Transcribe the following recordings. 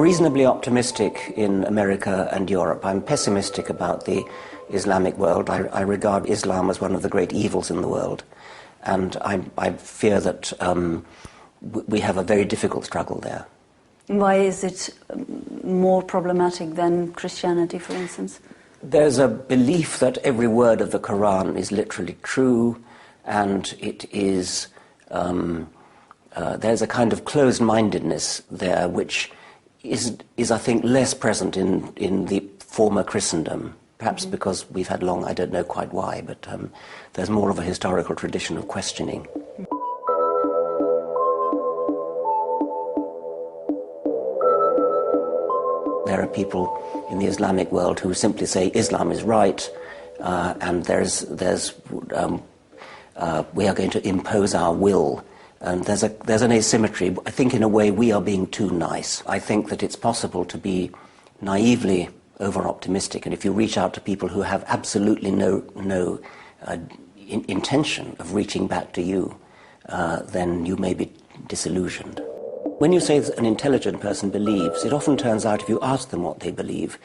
Reasonably optimistic in America and Europe. I'm pessimistic about the Islamic world. I regard Islam as one of the great evils in the world, and I fear that we have a very difficult struggle there. Why is it more problematic than Christianity, for instance? There's a belief that every word of the Quran is literally true, and it is there's a kind of closed-mindedness there which is I think less present in the former Christendom, perhaps because we've had long, I don't know quite why, but there's more of a historical tradition of questioning. There are people in the Islamic world who simply say Islam is right, and we are going to impose our will. And there's an asymmetry. I think in a way we are being too nice. I think that it's possible to be naively over-optimistic, and if you reach out to people who have absolutely no intention of reaching back to you, then you may be disillusioned. When you say that an intelligent person believes, it often turns out if you ask them what they believe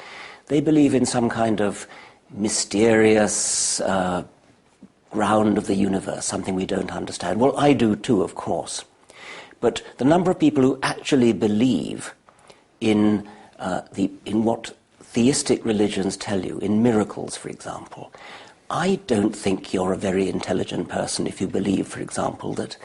in some kind of mysterious ground of the universe, something we don't understand. Well, I do too, of course. But the number of people who actually believe in what theistic religions tell you, in miracles, for example, I don't think you're a very intelligent person if you believe, for example, that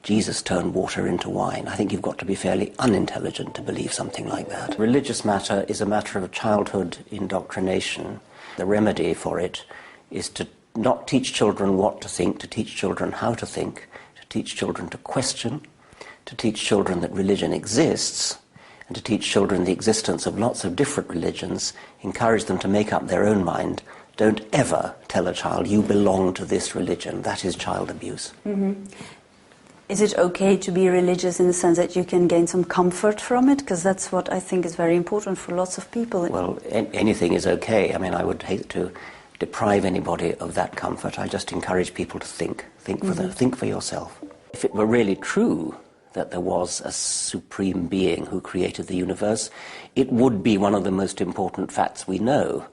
Jesus turned water into wine. I think you've got to be fairly unintelligent to believe something like that. Religious matter is a matter of childhood indoctrination. The remedy for it is to not teach children what to think, to teach children how to think, to teach children to question, to teach children that religion exists, and to teach children the existence of lots of different religions, encourage them to make up their own mind. Don't ever tell a child, you belong to this religion. That is child abuse. Mm-hmm. Is it okay to be religious in the sense that you can gain some comfort from it? Because that's what I think is very important for lots of people. Well, anything is okay. I mean, I would hate to deprive anybody of that comfort. I just encourage people to think for yourself. If it were really true that there was a supreme being who created the universe, it would be one of the most important facts we know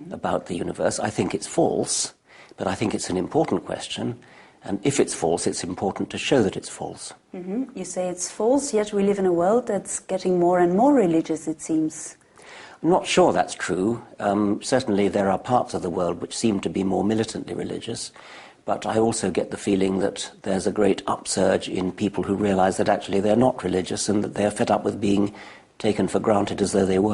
about the universe. I think it's false, but I think it's an important question. And if it's false, it's important to show that it's false. Mm-hmm. You say it's false, yet we live in a world that's getting more and more religious, it seems. I'm not sure that's true. Certainly there are parts of the world which seem to be more militantly religious, but I also get the feeling that there's a great upsurge in people who realize that actually they're not religious and that they're fed up with being taken for granted as though they were.